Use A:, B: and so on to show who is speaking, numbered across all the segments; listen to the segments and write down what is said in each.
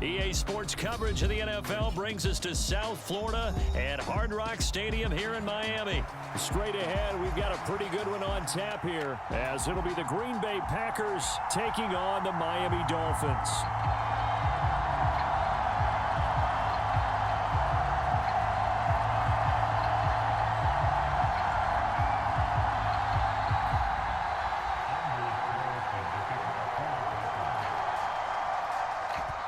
A: EA Sports coverage of the NFL brings us to South Florida at Hard Rock Stadium here in Miami. Straight ahead, we've got a pretty good one on tap here, as it'll be the Green Bay Packers taking on the Miami Dolphins.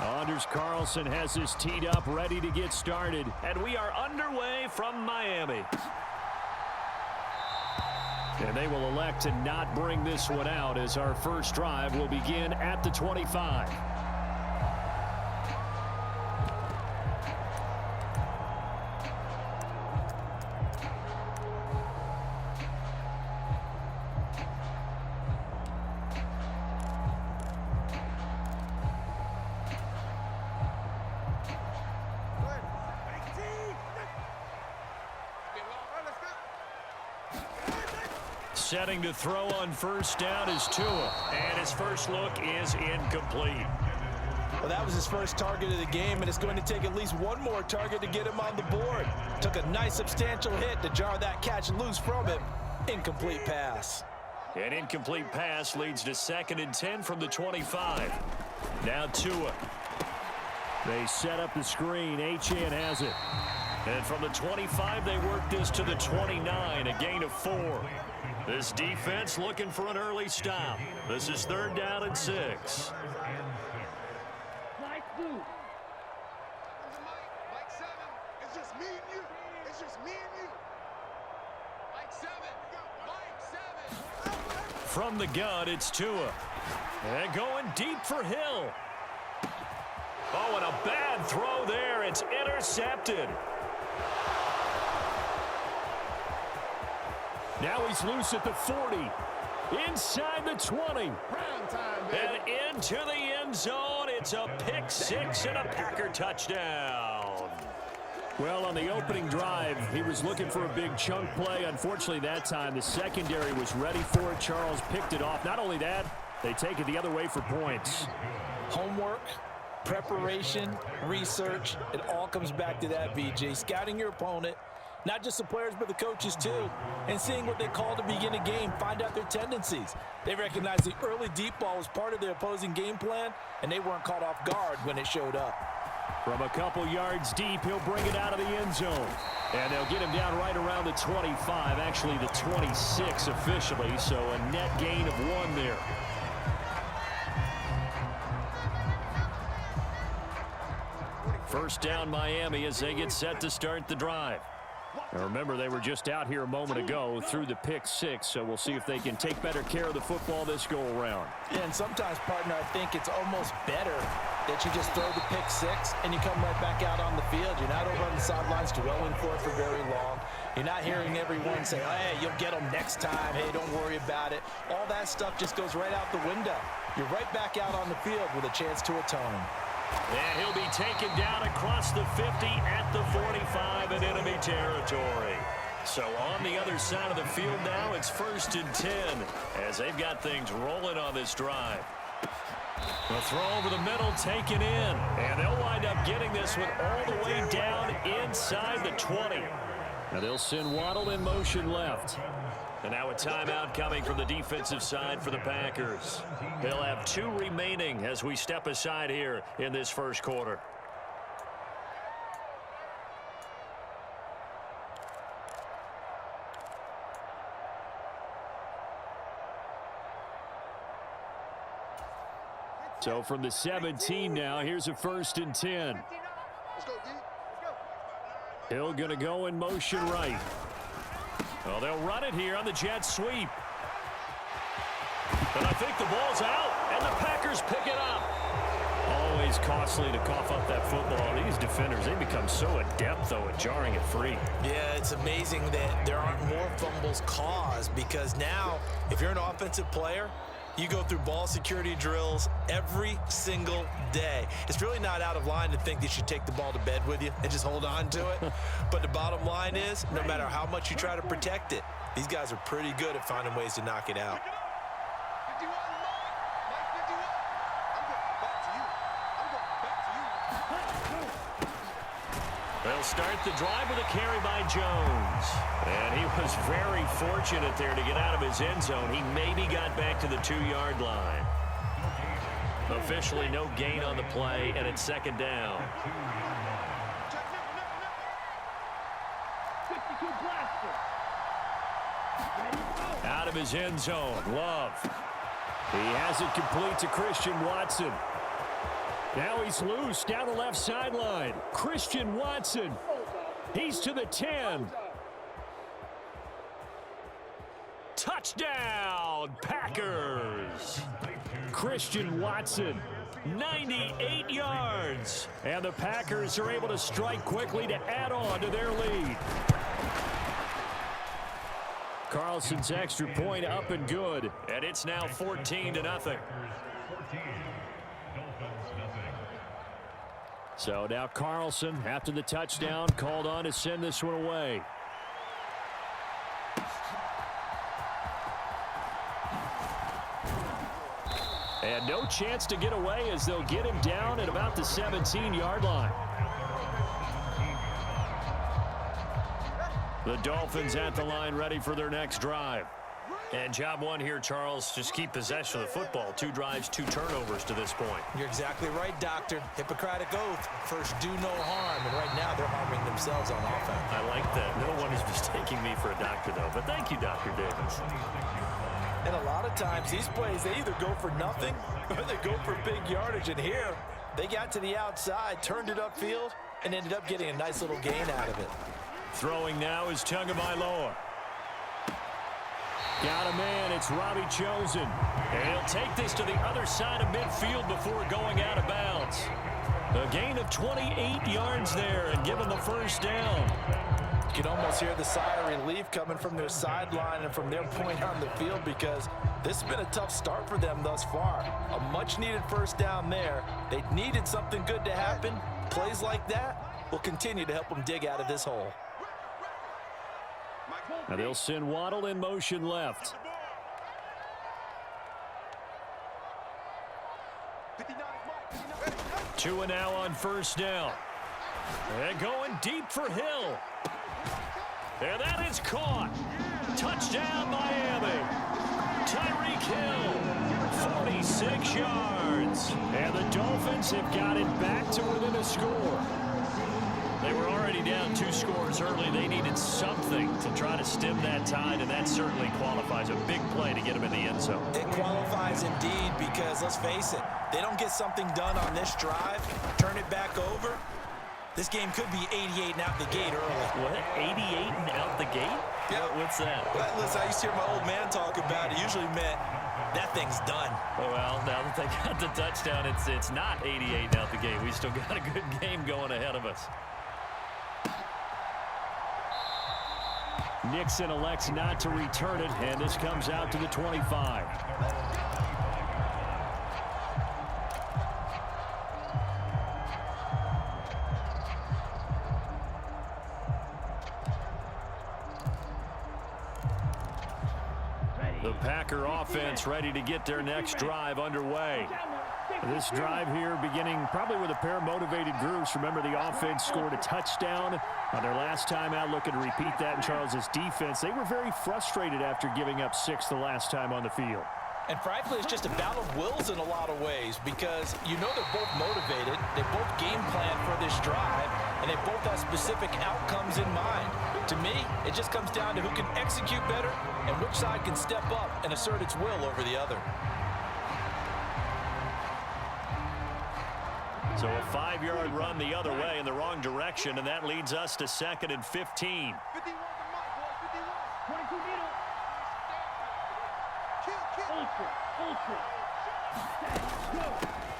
A: Anders Carlson has this teed up, ready to get started. And we are underway from Miami. And they will elect to not bring this one out, as our first drive will begin at the 25. Setting to throw on first down is Tua, and his first look is incomplete.
B: Well, that was his first target of the game, and it's going to take at least one more target to get him on the board. Took a nice substantial hit to jar that catch loose from him. Incomplete pass.
A: An incomplete pass leads to 2nd and 10 from the 25. Now Tua. They set up the screen. Achane has it. And from the 25, they work this to the 29, a gain of 4. This defense looking for an early stop. This is 3rd down and 6.
C: Mike 7, it's just me and you. It's just me and you. Mike 7.
A: From the gun, it's Tua. And going deep for Hill. Oh, and a bad throw there. It's intercepted. Now he's loose at the 40. Inside the 20. And into the end zone. It's a pick 6 and a Packer touchdown. Well, on the opening drive, he was looking for a big chunk play. Unfortunately, that time, the secondary was ready for it. Charles picked it off. Not only that, they take it the other way for points.
B: Homework, preparation, research, it all comes back to that, BJ. Scouting your opponent, not just the players, but the coaches too, and seeing what they call to begin a game, find out their tendencies. They recognize the early deep ball was part of their opposing game plan, and they weren't caught off guard when it showed up.
A: From a couple yards deep, he'll bring it out of the end zone. And they'll get him down right around the 25, actually the 26 officially, so a net gain of 1 there. First down Miami as they get set to start the drive. Now remember, they were just out here a moment ago through the pick 6, so we'll see if they can take better care of the football this go-around.
B: Yeah, and sometimes, partner, I think it's almost better that you just throw the pick 6 and you come right back out on the field. You're not over on the sidelines dwelling for it for very long. You're not hearing everyone say, hey, you'll get them next time. Hey, don't worry about it. All that stuff just goes right out the window. You're right back out on the field with a chance to atone.
A: And he'll be taken down across the 50 at the 45 in enemy territory. So on the other side of the field now, it's 1st and 10 as they've got things rolling on this drive. The throw over the middle taken in, and they'll wind up getting this one all the way down inside the 20. Now they'll send Waddle in motion left. And now a timeout coming from the defensive side for the Packers. They'll have 2 remaining as we step aside here in this first quarter. So from the 17 now, here's a 1st and 10. Hill going to go in motion right. Well, they'll run it here on the jet sweep. And I think the ball's out, and the Packers pick it up. Always costly to cough up that football. These defenders, they become so adept, though, at jarring it free.
B: Yeah, it's amazing that there aren't more fumbles caused, because now, if you're an offensive player, you go through ball security drills every single day. It's really not out of line to think that you should take the ball to bed with you and just hold on to it. But the bottom line is, no matter how much you try to protect it, these guys are pretty good at finding ways to knock it out.
A: They'll start the drive with a carry by Jones. And he was very fortunate there to get out of his end zone. He maybe got back to the 2-yard line. Officially no gain on the play, and it's second down. Out of his end zone, Love. He has it complete to Christian Watson. Now he's loose down the left sideline. Christian Watson. He's to the 10. Touchdown, Packers. Christian Watson, 98 yards. And the Packers are able to strike quickly to add on to their lead. Carlson's extra point up and good. And it's now 14-0. So now Carlson, after the touchdown, called on to send this one away. And no chance to get away as they'll get him down at about the 17-yard line. The Dolphins at the line ready for their next drive. And job one here, Charles, just keep possession of the football. 2 drives, 2 turnovers to this point.
B: You're exactly right, Doctor. Hippocratic oath. First, do no harm. And right now, they're harming themselves on offense.
A: I like that. No one is mistaking me for a doctor, though. But thank you, Dr. Davis.
B: And a lot of times, these plays, they either go for nothing or they go for big yardage. And here, they got to the outside, turned it upfield, and ended up getting a nice little gain out of it.
A: Throwing now is Tagovailoa. Got a man, it's Robbie Chosen. And he'll take this to the other side of midfield before going out of bounds. A gain of 28 yards there and given the first down.
B: You can almost hear the sigh of relief coming from their sideline and from their point on the field because this has been a tough start for them thus far. A much-needed first down there. They needed something good to happen. Plays like that will continue to help them dig out of this hole.
A: Now they'll send Waddle in motion left. Tua now on first down. And going deep for Hill. And that is caught. Touchdown, Miami. Tyreek Hill, 46 yards. And the Dolphins have got it back to within a score. They were already down 2 scores early. They needed something to try to stem that tide, and that certainly qualifies. A big play to get them in the end zone.
B: It qualifies indeed because, let's face it, they don't get something done on this drive, turn it back over, this game could be 88 and out the gate early.
A: What? 88 and out the gate?
B: Yeah.
A: What's that?
B: Well, listen, I used to hear my old man talk about it. Usually meant that thing's done.
A: Oh, well, now that they got the touchdown, it's not 88 and out the gate. We still got a good game going ahead of us. Nixon elects not to return it, and this comes out to the 25. The Packer offense ready to get their next drive underway. This drive here beginning probably with a pair of motivated groups. Remember, the offense scored a touchdown on their last time out. Looking to repeat that in Charles's defense. They were very frustrated after giving up 6 the last time on the field.
B: And frankly, it's just a battle of wills in a lot of ways because you know they're both motivated. They both game plan for this drive, and they both have specific outcomes in mind. To me, it just comes down to who can execute better and which side can step up and assert its will over the other.
A: So a 5-yard run the other way in the wrong direction, and that leads us to 2nd and 15.
C: 51 22 meters.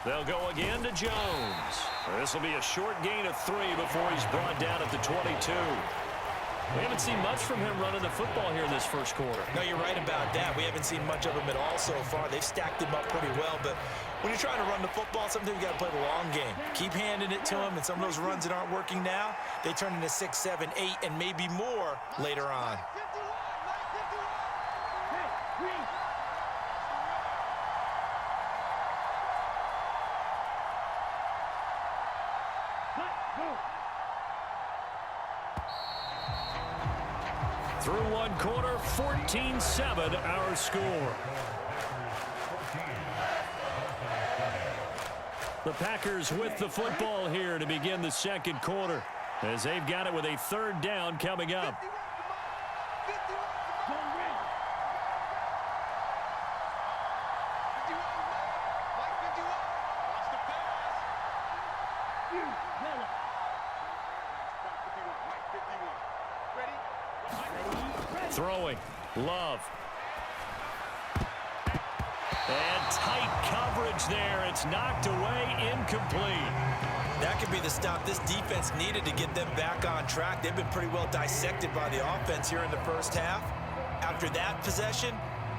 A: They'll go again to Jones. This will be a short gain of 3 before he's brought down at the 22. We haven't seen much from him running the football here in this first quarter.
B: No, you're right about that. We haven't seen much of him at all so far. They've stacked him up pretty well, but when you're trying to run the football, sometimes you got to play the long game. Keep handing it to him, and some of those runs that aren't working now, they turn into 6, 7, 8, and maybe more later on.
A: Through one quarter, 14-7 our score. The Packers with the football here to begin the second quarter, as they've got it with a third down coming up. Throwing, Love. And tight coverage there. It's knocked away, incomplete.
B: That could be the stop this defense needed to get them back on track. They've been pretty well dissected by the offense here in the first half. After that possession,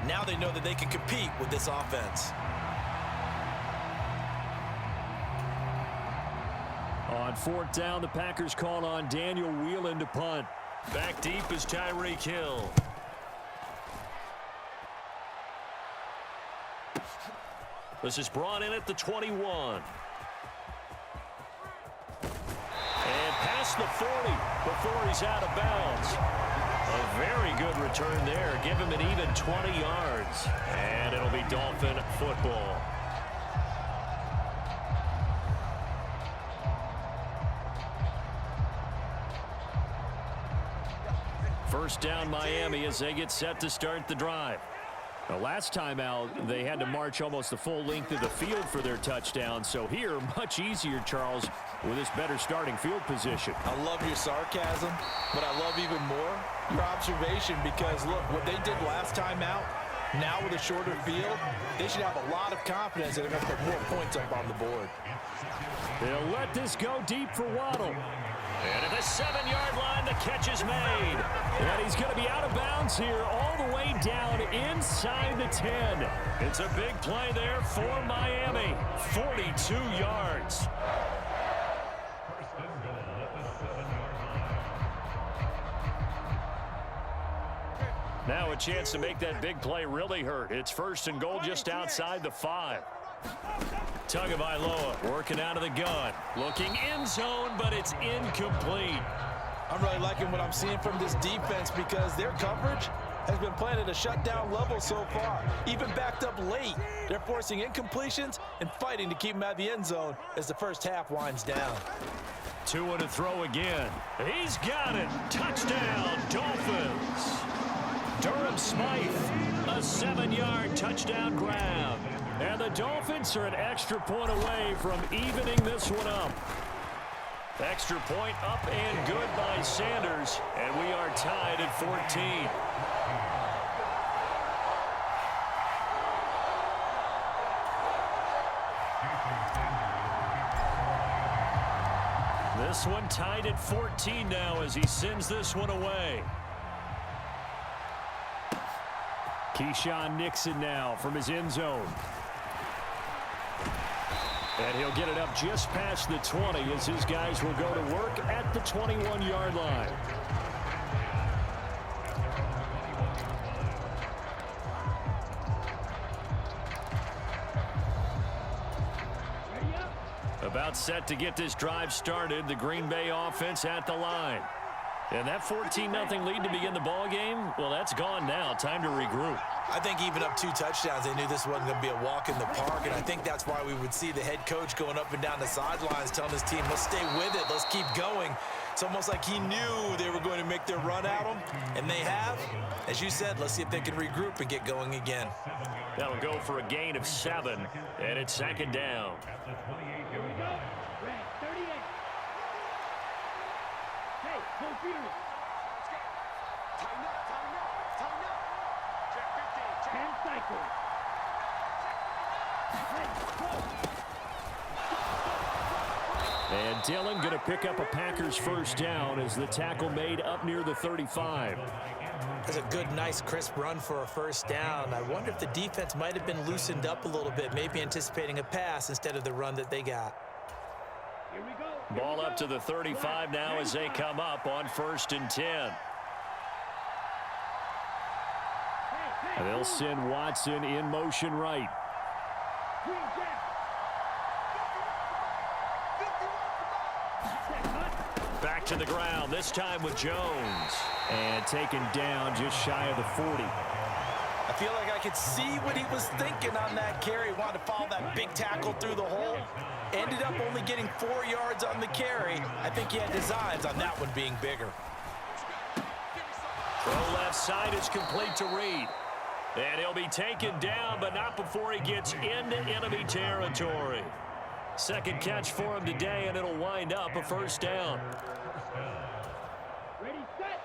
B: now they know that they can compete with this offense.
A: On fourth down, the Packers call on Daniel Whelan to punt. Back deep is Tyreek Hill. This is brought in at the 21. And past the 40 before he's out of bounds. A very good return there. Give him an even 20 yards. And it'll be Dolphin football. First down Miami as they get set to start the drive. The last time out, they had to march almost the full length of the field for their touchdown. So here, much easier, Charles, with this better starting field position.
B: I love your sarcasm, but I love even more your observation because, look, what they did last time out, now with a shorter field, they should have a lot of confidence that they're going to put more points up on the board.
A: They'll let this go deep for Waddle. And at the 7-yard line, the catch is made. And he's going to be out of bounds here all the way down inside the 10. It's a big play there for Miami. 42 yards. Now a chance to make that big play really hurt. It's first and goal just outside the 5. Tagovailoa working out of the gun. Looking end zone, but it's incomplete.
B: I'm really liking what I'm seeing from this defense because their coverage has been playing at a shutdown level so far. Even backed up late, they're forcing incompletions and fighting to keep them out of the end zone as the first half winds down.
A: Tua to throw again. He's got it. Touchdown, Dolphins. Durham Smythe, a 7-yard touchdown grab. And the Dolphins are an extra point away from evening this one up. Extra point up and good by Sanders. And we are tied at 14. This one tied at 14 now as he sends this one away. Keyshawn Nixon now from his end zone. And he'll get it up just past the 20 as his guys will go to work at the 21-yard line. About set to get this drive started, the Green Bay offense at the line. And that 14-0 lead to begin the ball game, well, that's gone now. Time to regroup.
B: I think even up 2 touchdowns, they knew this wasn't going to be a walk in the park, and I think that's why we would see the head coach going up and down the sidelines telling his team, let's stay with it, let's keep going. It's almost like he knew they were going to make their run at him, and they have. As you said, let's see if they can regroup and get going again.
A: That'll go for a gain of 7, and it's second down.
D: Here we go. Red 38. Hey, no fear.
C: Let's go. Tighten up, tighten up, tighten up. Check 15, check.
D: 10 cycles.
A: And Dillon going to pick up a Packers first down as the tackle made up near the 35.
B: That's a good, nice, crisp run for a first down. I wonder if the defense might have been loosened up a little bit, maybe anticipating a pass instead of the run that they got.
D: Here we go.
A: Ball up to the 35 now as they come up on first and 10. And they'll send Watson in motion right.
D: Green jack.
A: Back to the ground, this time with Jones.
E: And taken down just shy of the 40.
B: I feel like I could see what he was thinking on that carry. Wanted to follow that big tackle through the hole. Ended up only getting 4 yards on the carry. I think he had designs on that one being bigger.
A: Throw left side is complete to Reed. And he'll be taken down, but not before he gets into enemy territory. Second catch for him today, and it'll wind up a first down.
D: Ready, set.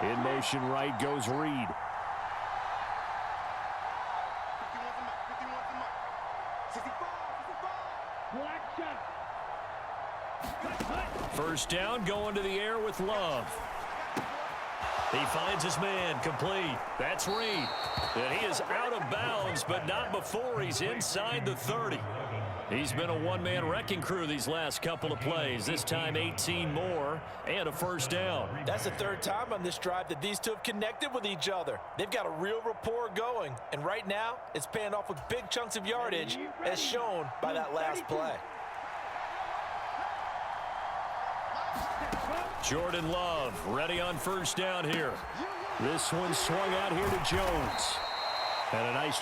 E: In motion right goes Reed.
D: Black shot.
A: First down, going to the air with Love. He finds his man, complete. That's Reed. And he is out of bounds, but not before he's inside the 30. He's been a one-man wrecking crew these last couple of plays. This time 18 more and a first down.
B: That's the third time on this drive that these two have connected with each other. They've got a real rapport going, and right now it's paying off with big chunks of yardage, as shown by that last play.
A: Jordan Love ready on first down here.
E: This one swung out here to Jones. And a nice